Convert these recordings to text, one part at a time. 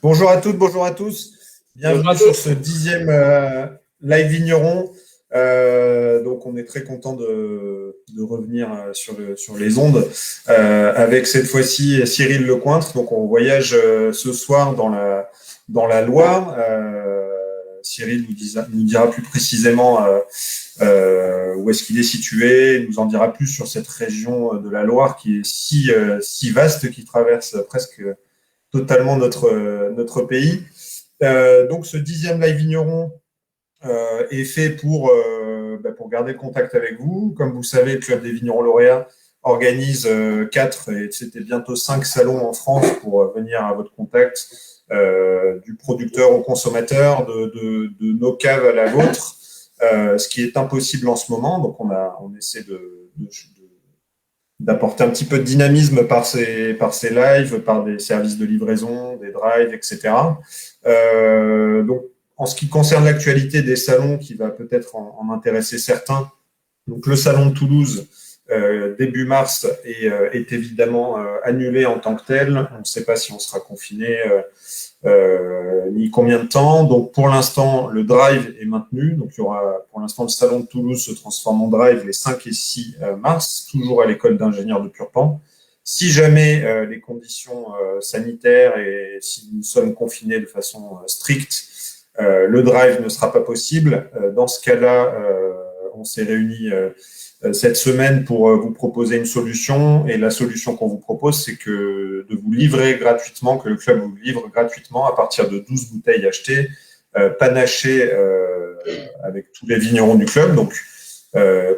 Bonjour à toutes, bonjour à tous. Bienvenue sur ce 10e live vigneron. Donc, on est très content de revenir sur les ondes avec cette fois-ci Cyril Lecointre. Donc, on voyage ce soir dans la Loire. Cyril nous dira plus précisément où est-ce qu'il est situé. Il nous en dira plus sur cette région de la Loire qui est si vaste, qui traverse presque totalement notre pays. Donc, ce 10e live vigneron est fait pour garder le contact avec vous. Comme vous savez, le Club des vignerons lauréats organise 4 et c'était bientôt 5 salons en France pour venir à votre contact, du producteur au consommateur, de nos caves à la vôtre, ce qui est impossible en ce moment. Donc, on essaie d'apporter un petit peu de dynamisme par ces lives, par des services de livraison, des drives, etc. Donc, en ce qui concerne l'actualité des salons, qui va peut-être en intéresser certains, donc le salon de Toulouse, début mars, est évidemment annulé en tant que tel. On ne sait pas si on sera confiné ni combien de temps. Donc, pour l'instant, le drive est maintenu. Donc, il y aura, pour l'instant, le salon de Toulouse se transforme en drive les 5 et 6 mars, toujours à l'école d'ingénieurs de Purpan. Si jamais les conditions sanitaires et si nous sommes confinés de façon stricte, le drive ne sera pas possible. Dans ce cas-là, on s'est réunis cette semaine pour vous proposer une solution. Et la solution qu'on vous propose, c'est de vous livrer gratuitement, que le club vous livre gratuitement à partir de 12 bouteilles achetées, panachées avec tous les vignerons du club. Donc,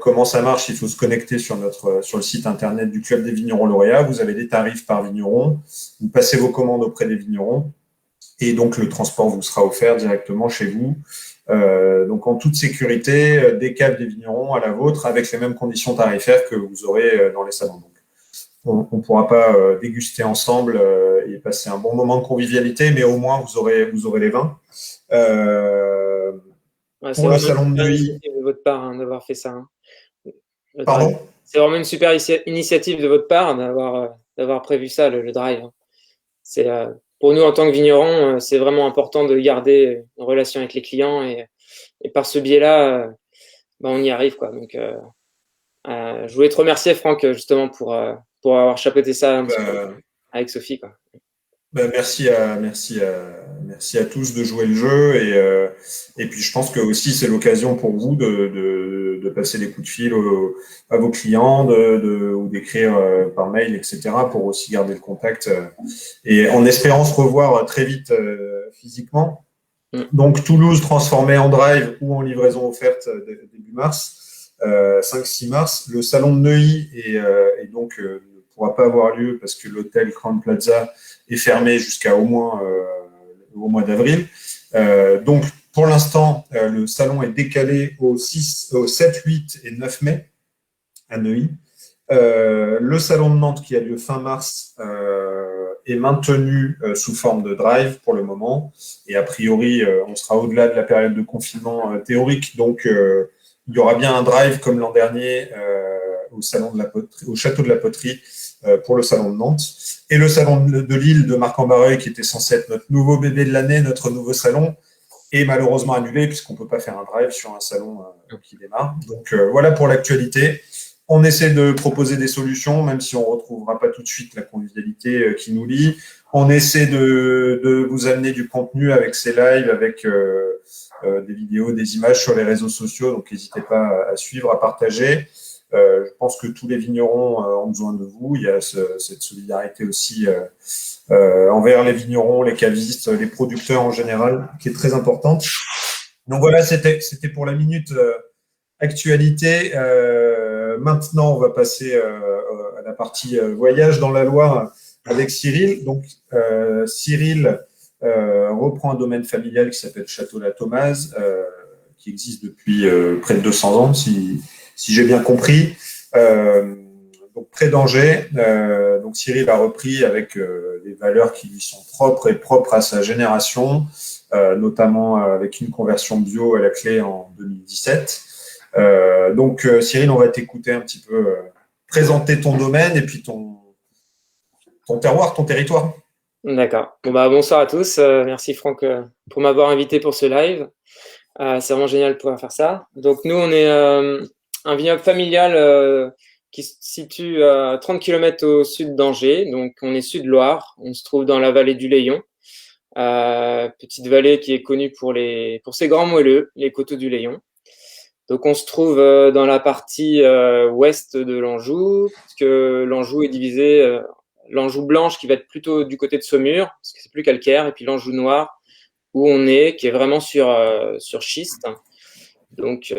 comment ça marche? Il faut se connecter sur le site internet du Club des vignerons lauréats. Vous avez des tarifs par vigneron. Vous passez vos commandes auprès des vignerons. Et donc, le transport vous sera offert directement chez vous. Donc, en toute sécurité, des caves des vignerons à la vôtre, avec les mêmes conditions tarifaires que vous aurez dans les salons. Donc, on ne pourra pas déguster ensemble et passer un bon moment de convivialité, mais au moins, vous aurez les vins. Pour le salon de nuit. De votre part, d'avoir fait ça. Pardon ? C'est vraiment une super initiative de votre part d'avoir prévu ça, le drive. C'est pour nous, en tant que vignerons, c'est vraiment important de garder une relation avec les clients et par ce biais-là, on y arrive, quoi. Donc, je voulais te remercier, Franck, justement, pour avoir chapeauté ça un petit peu avec Sophie, quoi. Merci à tous de jouer le jeu et puis je pense que aussi c'est l'occasion pour vous de passer des coups de fil à vos clients, ou d'écrire par mail, etc. pour aussi garder le contact et en espérant se revoir très vite physiquement. Donc Toulouse transformé en drive ou en livraison offerte début mars, 5-6 mars. Le salon de Neuilly est donc ne pourra pas avoir lieu parce que l'hôtel Crown Plaza est fermé jusqu'à au mois d'avril. Donc, pour l'instant, le salon est décalé au 7, 8 et 9 mai à Neuilly. Le salon de Nantes, qui a lieu fin mars, est maintenu sous forme de drive pour le moment. Et a priori, on sera au-delà de la période de confinement théorique. Donc, il y aura bien un drive comme l'an dernier au château de la Poterie pour le salon de Nantes. Et le salon de Lille de Marc-en-Barreuil, qui était censé être notre nouveau bébé de l'année, notre nouveau salon, est malheureusement annulé puisqu'on ne peut pas faire un drive sur un salon qui démarre. Donc voilà pour l'actualité. On essaie de proposer des solutions, même si on ne retrouvera pas tout de suite la convivialité qui nous lie. On essaie de vous amener du contenu avec ces lives, avec des vidéos, des images sur les réseaux sociaux. Donc n'hésitez pas à suivre, à partager. Je pense que tous les vignerons ont besoin de vous. Il y a cette solidarité aussi envers les vignerons, les cavistes, les producteurs en général, qui est très importante. Donc voilà, c'était pour la minute actualité. Maintenant, on va passer à la partie voyage dans la Loire avec Cyril. Donc Cyril reprend un domaine familial qui s'appelle Château-la-Thomaz, qui existe depuis près de 200 ans, si j'ai bien compris, donc près d'Angers. Donc Cyril a repris avec les valeurs qui lui sont propres et propres à sa génération, notamment avec une conversion bio à la clé en 2017. Donc Cyril, on va t'écouter un petit peu présenter ton domaine et puis ton terroir, ton territoire. D'accord. Bon, bah, bonsoir à tous. Merci Franck pour m'avoir invité pour ce live. C'est vraiment génial de pouvoir faire ça. Donc nous, on est un vignoble familial qui se situe à 30 km au sud d'Angers. Donc on est sud-Loire. On se trouve dans la vallée du Layon. Petite vallée qui est connue pour ses grands moelleux, les coteaux du Layon. Donc on se trouve dans la partie ouest de l'Anjou, parce que l'Anjou est divisé, l'Anjou blanche qui va être plutôt du côté de Saumur, parce que c'est plus calcaire, et puis l'Anjou noir où on est, qui est vraiment sur schiste. Donc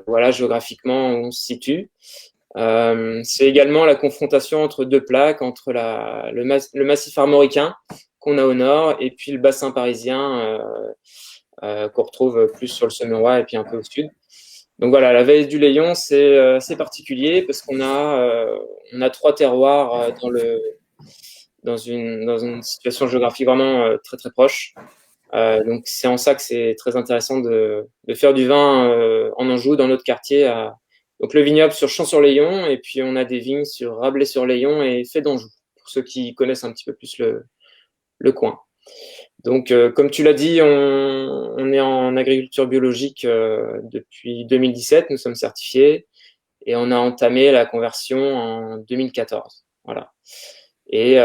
voilà géographiquement où on se situe. C'est également la confrontation entre deux plaques, entre le massif armoricain qu'on a au nord et puis le bassin parisien qu'on retrouve plus sur le Saumurois et puis un peu au sud. Donc voilà, la vallée du Layon, c'est assez particulier parce on a trois terroirs dans une situation géographique vraiment très très proche. Donc c'est en ça que c'est très intéressant de faire du vin en Anjou, dans notre quartier. Donc le vignoble sur Champs-sur-Layon et puis on a des vignes sur Rabelais-sur-Layon et Fait d'Anjou, pour ceux qui connaissent un petit peu plus le coin. Donc, comme tu l'as dit, on est en agriculture biologique depuis 2017, nous sommes certifiés et on a entamé la conversion en 2014. Voilà. Et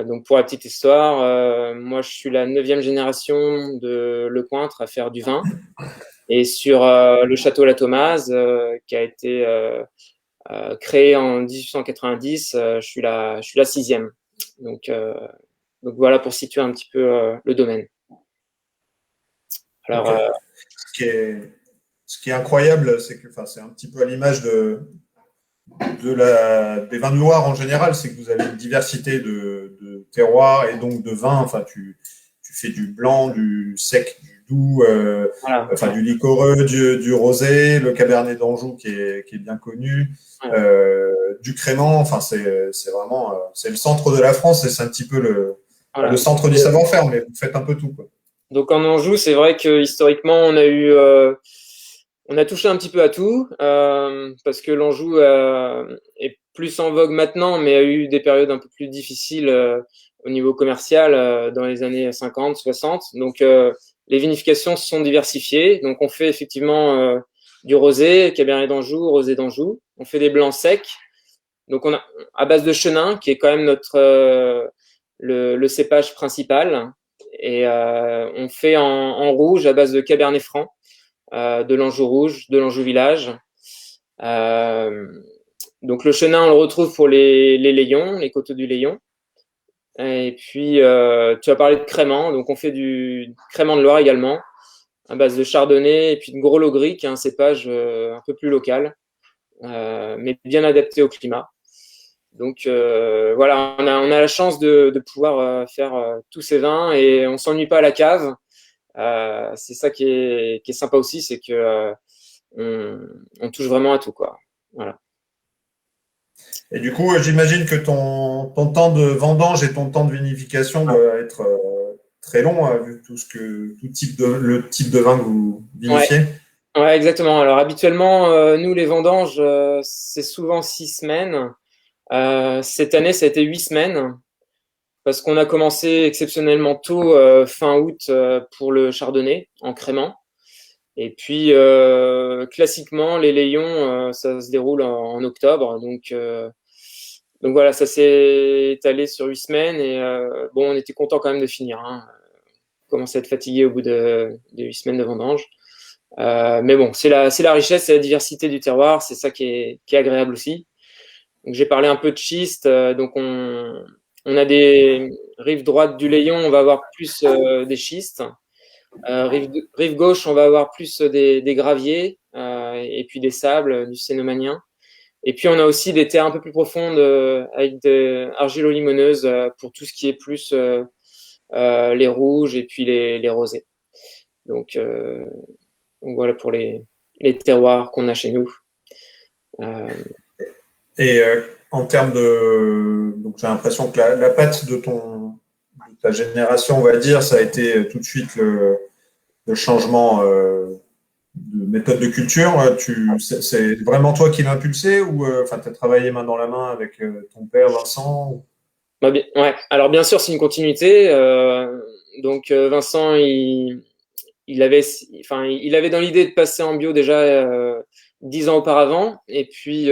donc, pour la petite histoire, moi, je suis la 9e génération de Lecointre à faire du vin. Et sur le château La Thomase, qui a été créé en 1890, je suis la 6e. Donc voilà pour situer un petit peu le domaine. Alors, Okay. Ce qui est incroyable, c'est que c'est un petit peu à l'image des vins de Loire en général, c'est que vous avez une diversité de terroirs et donc de vins. Enfin, tu fais du blanc, du sec, du doux, voilà. du liquoreux, du rosé, le cabernet d'Anjou qui est bien connu, du crément. Enfin, c'est vraiment c'est le centre de la France et c'est un petit peu le centre du savoir-faire, mais vous faites un peu tout, quoi. Donc en Anjou, c'est vrai que historiquement, on a touché un petit peu à tout, parce que l'Anjou est plus en vogue maintenant, mais a eu des périodes un peu plus difficiles au niveau commercial dans les années 50, 60. Donc les vinifications se sont diversifiées. Donc on fait effectivement du rosé, cabernet d'Anjou, rosé d'Anjou. On fait des blancs secs. Donc on a à base de chenin, qui est quand même le cépage principal. Et on fait en rouge à base de cabernet franc, de l'Anjou rouge, de l'Anjou village. Donc le chenin, on le retrouve pour les layons, les coteaux du Layon. Et puis tu as parlé de crément, donc on fait du crément de Loire également, à base de chardonnay et puis de gros gris, qui est un cépage un peu plus local, mais bien adapté au climat. Donc voilà, on a la chance de pouvoir faire tous ces vins et on s'ennuie pas à la cave. C'est ça qui est sympa aussi, c'est que on touche vraiment à tout, quoi. Voilà. Et du coup, j'imagine que ton temps de vendange et ton temps de vinification doit être très long, vu tout le type de vin que vous Ouais, vinifiez. ouais, exactement. Alors habituellement, nous les vendanges, c'est souvent 6 semaines. Cette année, ça a été 8 semaines parce qu'on a commencé exceptionnellement tôt, fin août, pour le chardonnay en crément. Et puis, classiquement, les layons, ça se déroule en octobre. Donc voilà, ça s'est étalé sur 8 semaines. Et bon, on était content quand même de finir, hein. On commençait à être fatigué au bout de 8 semaines de vendange. Mais bon, c'est la richesse, c'est la diversité du terroir. C'est ça qui est agréable aussi. Donc j'ai parlé un peu de schiste. Donc on a des rives droites du Layon, on va avoir plus des schistes. Rive gauche, on va avoir plus des graviers et puis des sables, du cénomanien. Et puis on a aussi des terres un peu plus profondes avec des argilo-limoneuses pour tout ce qui est plus les rouges et puis les rosés. Donc, euh, donc voilà pour les terroirs qu'on a chez nous. Et en termes donc j'ai l'impression que la patte de ta génération, on va dire, ça a été tout de suite le changement de méthode de culture. C'est vraiment toi qui l'as impulsé ou tu as travaillé main dans la main avec ton père Vincent? Ouais. Alors bien sûr, c'est une continuité. Donc Vincent, il avait dans l'idée de passer en bio déjà 10 ans auparavant. Et puis,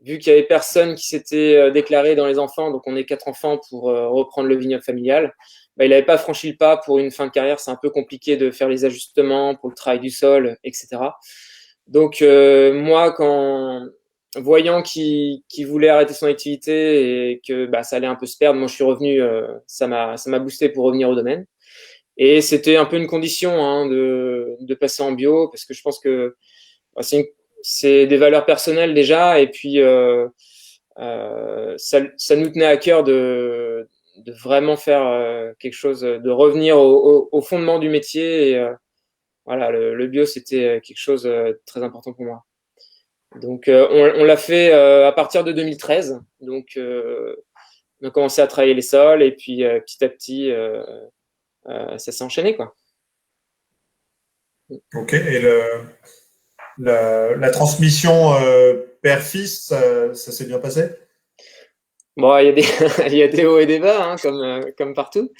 vu qu'il y avait personne qui s'était déclaré dans les enfants, donc on est 4 enfants pour reprendre le vignoble familial, bah, il n'avait pas franchi le pas pour une fin de carrière. C'est un peu compliqué de faire les ajustements pour le travail du sol, etc. Donc moi, voyant qu'il voulait arrêter son activité et que bah, ça allait un peu se perdre, moi je suis revenu, ça m'a boosté pour revenir au domaine. Et c'était un peu une condition hein, de passer en bio parce que je pense que bah, c'est des valeurs personnelles déjà et puis ça nous tenait à cœur de vraiment faire quelque chose, de revenir au fondement du métier. Et voilà, le bio c'était quelque chose de très important pour moi. Donc on l'a fait à partir de 2013. Donc on a commencé à travailler les sols et puis petit à petit ça s'est enchaîné quoi. Ok. Et la transmission père-fils, ça s'est bien passé? Bon, il y a des, il y a des hauts et des bas, hein, comme partout.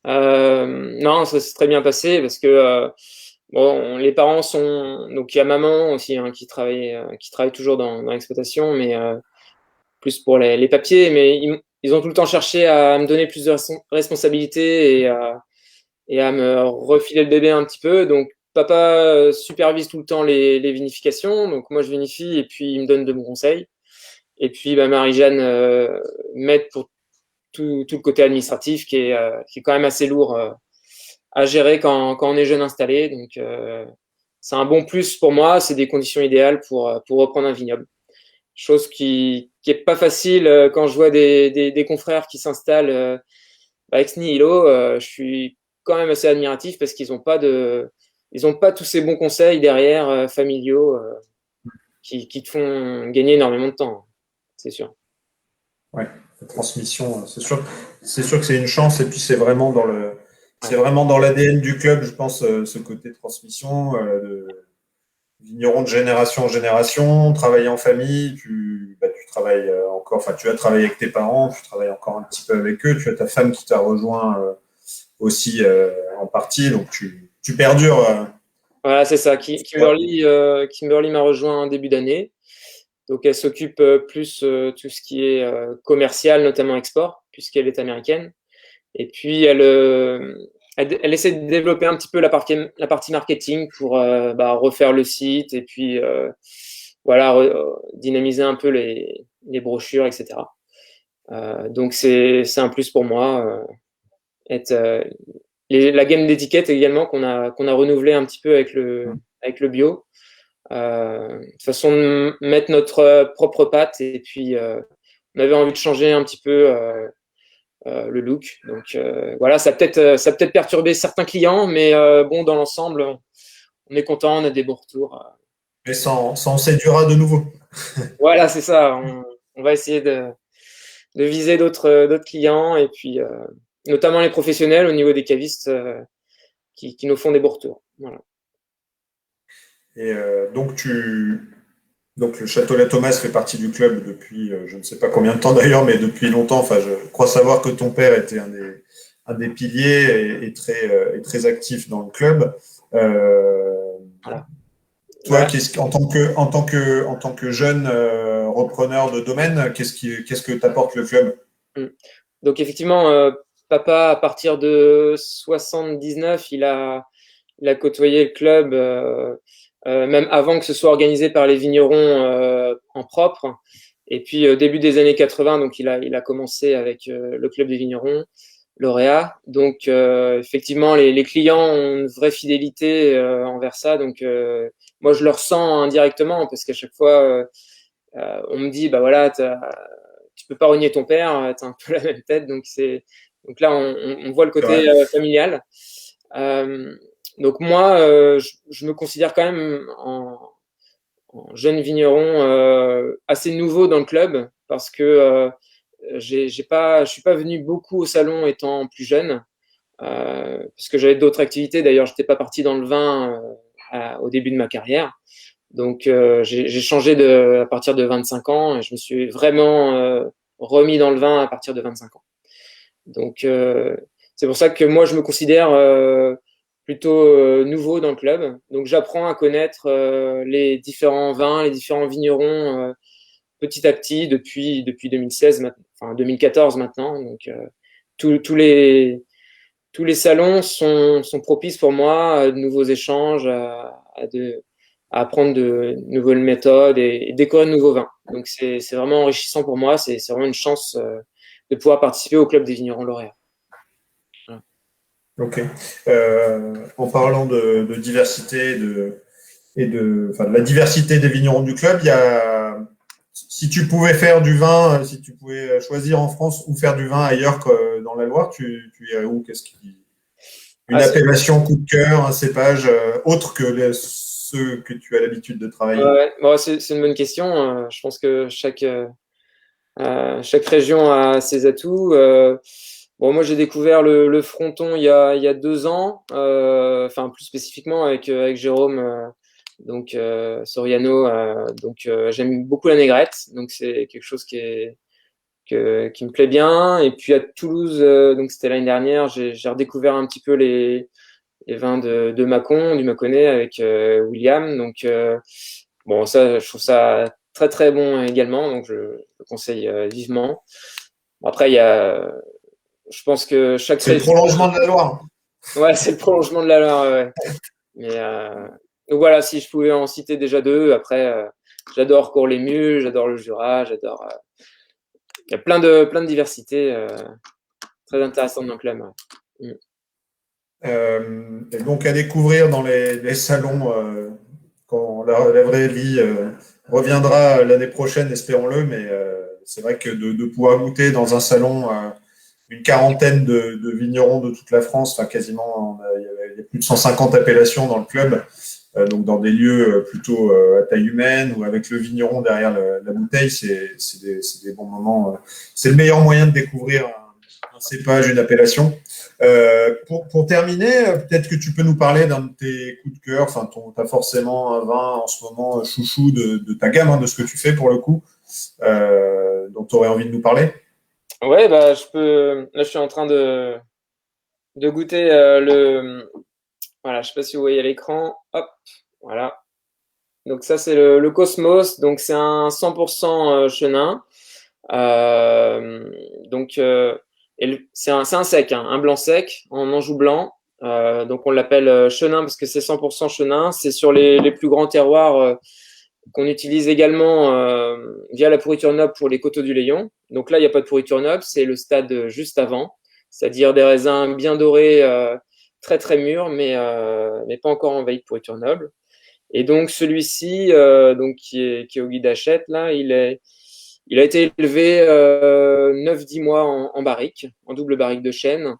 Non, ça s'est très bien passé parce que bon, les parents sont donc il y a maman aussi hein, qui travaille toujours dans l'exploitation, mais plus pour les papiers, mais ils ont tout le temps cherché à me donner plus de responsabilités et à me refiler le bébé un petit peu. Donc papa supervise tout le temps les vinifications, donc moi je vinifie et puis il me donne de bons conseils. Et puis bah, Marie-Jeanne m'aide pour tout le côté administratif qui est quand même assez lourd à gérer quand on est jeune installé. Donc, c'est un bon plus pour moi. C'est des conditions idéales pour reprendre un vignoble. Chose qui est pas facile quand je vois des confrères qui s'installent ex nihilo. Je suis quand même assez admiratif parce ils ont pas tous ces bons conseils derrière familiaux qui te font gagner énormément de temps. C'est sûr. Ouais, la transmission, c'est sûr que c'est une chance et puis c'est Ouais. vraiment dans l'ADN du club, je pense, ce côté transmission, de vigneron de génération en génération, travailler en famille, tu travailles encore, enfin, tu as travaillé avec tes parents, tu travailles encore un petit peu avec eux, tu as ta femme qui t'a rejoint aussi en partie, donc tu perdures. Voilà, c'est ça. Kimberly m'a rejoint en début d'année. Donc, elle s'occupe plus tout ce qui est commercial, notamment export, puisqu'elle est américaine. Et puis, elle essaie de développer un petit peu la partie marketing pour bah, refaire le site et puis voilà, dynamiser un peu les brochures, etc. Donc, c'est un plus pour moi. Être, la gamme d'étiquettes également qu'on a renouvelé un petit peu avec le bio. Façon de mettre notre propre patte et puis on avait envie de changer un petit peu le look. Donc voilà, ça a peut-être perturbé certains clients, mais bon, dans l'ensemble, on est content, on a des bons retours. Mais sans séduira de nouveau. Voilà, c'est ça. On va essayer de viser d'autres clients et puis notamment les professionnels au niveau des cavistes qui nous font des bons retours. Voilà. Et donc le Château La Thomas fait partie du club depuis je ne sais pas combien de temps d'ailleurs, mais depuis longtemps. Enfin, je crois savoir que ton père était un des piliers et très actif dans le club. Euh, Voilà. Toi, Bah, en tant que jeune repreneur de domaine, qu'est-ce que t'apporte le club? mm. Donc effectivement, papa, à partir de 79, il a côtoyé le club, même avant que ce soit organisé par les vignerons en propre. Et puis, début des années 80, donc il a commencé avec le club des vignerons, lauréat. Donc, effectivement, les clients ont une vraie fidélité envers ça. Donc, moi, je le ressens indirectement parce qu'à chaque fois, on me dit, bah voilà, tu peux pas renier ton père, t'as un peu la même tête. Donc là, on voit le C'est vrai. côté familial. Euh, donc moi, je me considère quand même en jeune vigneron assez nouveau dans le club parce que je suis pas venu beaucoup au salon étant plus jeune parce que j'avais d'autres activités. D'ailleurs, j'étais pas parti dans le vin au début de ma carrière. Donc j'ai changé à partir de 25 ans et je me suis vraiment remis dans le vin à partir de 25 ans. Donc, c'est pour ça que moi, je me considère plutôt nouveau dans le club. Donc, j'apprends à connaître les différents vins, les différents vignerons petit à petit depuis 2016, enfin 2014 maintenant. Donc, tous les salons sont propices pour moi à de nouveaux échanges, à apprendre de nouvelles méthodes et découvrir de nouveaux vins. Donc, c'est vraiment enrichissant pour moi. C'est vraiment une chance de pouvoir participer au club des vignerons lauréats. Voilà. Ok. En parlant de diversité enfin, de la diversité des vignerons du club, il y a, si tu pouvais faire du vin, si tu pouvais choisir en France ou faire du vin ailleurs que dans la Loire, tu irais où? Une appellation coup de cœur, un cépage autre que ceux que tu as l'habitude de travailler? Ouais, bon, c'est une bonne question. Je pense que chaque région a ses atouts. Bon, moi, j'ai découvert le fronton il y a 2 ans, enfin plus spécifiquement avec Jérôme, donc Soriano. Donc j'aime beaucoup la négrette, donc c'est quelque chose qui me plaît bien. Et puis à Toulouse, donc c'était l'année dernière, j'ai redécouvert un petit peu les vins de Mâcon, du Mâconnais avec William. Donc bon, ça, je trouve ça très très bon également, donc je le conseille vivement. Après, je pense que chaque C'est le région. prolongement de la Loire. Ouais, c'est le prolongement de la Loire. Ouais. Mais donc voilà, si je pouvais en citer déjà deux. Après, j'adore Cours-les-Mules, j'adore le Jura, j'adore. Il y a plein de diversité très intéressante dans le club. Ouais. Et donc à découvrir dans les salons quand la vraie vie reviendra l'année prochaine, espérons-le. Mais c'est vrai que de pouvoir goûter dans un salon une quarantaine de vignerons de toute la France, enfin quasiment, il y a plus de 150 appellations dans le club, donc dans des lieux plutôt à taille humaine ou avec le vigneron derrière la bouteille, c'est des bons moments. C'est le meilleur moyen de découvrir un cépage, une appellation. Pour terminer, peut-être que tu peux nous parler d'un de tes coups de cœur. Enfin, tu as forcément un vin en ce moment chouchou de ta gamme, hein, de ce que tu fais pour le coup, dont tu aurais envie de nous parler. Ouais, bah je peux. Là, je suis en train de goûter Voilà, je sais pas si vous voyez à l'écran. Hop, voilà. Donc ça, c'est le Cosmos. Donc c'est un 100% chenin. Donc c'est un sec, hein, un blanc sec en Anjou blanc. Donc on l'appelle chenin parce que c'est 100% chenin. C'est sur les plus grands terroirs qu'on utilise également via la pourriture noble pour les coteaux du Layon. Donc là, il n'y a pas de pourriture noble, c'est le stade juste avant, c'est-à-dire des raisins bien dorés, très très mûrs, mais pas encore envahis de pourriture noble. Et donc celui-ci, donc qui est au Guy d'Achette, là, il a été élevé 9-10 mois en barrique, en double barrique de chêne,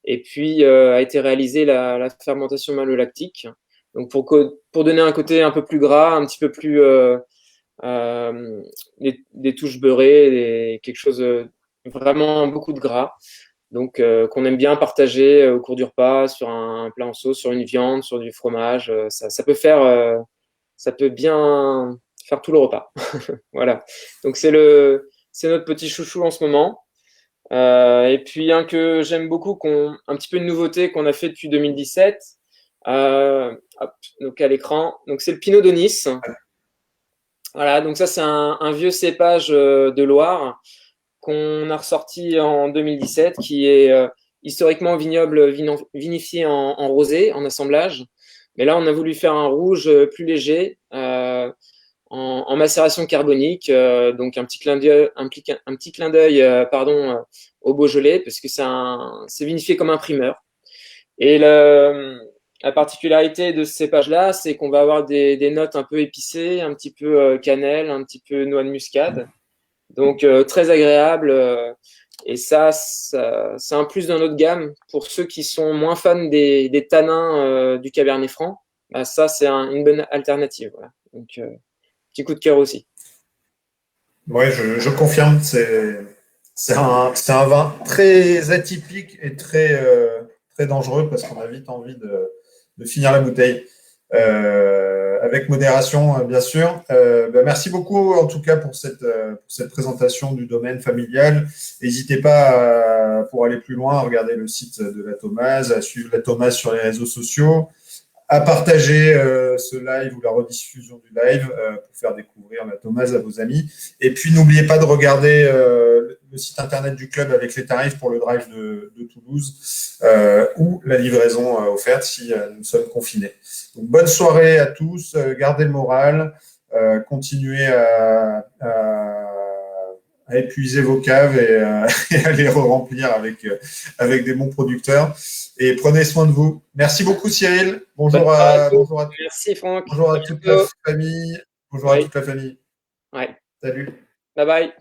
et puis a été réalisé la fermentation malolactique. Donc pour donner un côté un peu plus gras, un petit peu plus des touches beurrées, quelque chose vraiment beaucoup de gras. Donc qu'on aime bien partager au cours du repas sur un plat en sauce, sur une viande, sur du fromage. Ça peut bien faire tout le repas. Voilà. Donc c'est notre petit chouchou en ce moment. Et puis un que j'aime beaucoup, un petit peu une nouveauté qu'on a fait depuis 2017. Hop, donc à l'écran. Donc c'est le Pinot de Nice. Voilà, donc ça c'est un vieux cépage de Loire qu'on a ressorti en 2017, qui est historiquement vignoble vinifié en rosé, en assemblage. Mais là, on a voulu faire un rouge plus léger, en macération carbonique, donc un petit clin d'œil, au Beaujolais, parce que c'est vinifié comme un primeur. Et la particularité de ce cépage-là, c'est qu'on va avoir des notes un peu épicées, un petit peu cannelle, un petit peu noix de muscade. Donc très agréable. Et c'est un plus dans notre gamme. Pour ceux qui sont moins fans des tanins du Cabernet Franc, bah, ça c'est une bonne alternative. Voilà. Donc petit coup de cœur aussi. Oui, je confirme. C'est un vin très atypique et très dangereux parce qu'on a vite envie de finir la bouteille. avec modération, bien sûr. Merci beaucoup, en tout cas, pour cette présentation du domaine familial. N'hésitez pas, pour aller plus loin, à regarder le site de la Thomase, à suivre la Thomase sur les réseaux sociaux, à partager ce live ou la rediffusion du live pour faire découvrir la Thomase à vos amis. Et puis, n'oubliez pas de regarder le site internet du club avec les tarifs pour le drive de Toulouse ou la livraison offerte si nous sommes confinés. Donc, bonne soirée à tous, gardez le moral, continuez à épuiser vos caves et à les remplir avec des bons producteurs. Et prenez soin de vous. Merci beaucoup, Cyril. Bonjour à tous. Merci, Franck. Bonjour à toute la famille. Bonjour à toute la famille. Ouais. Salut. Bye bye.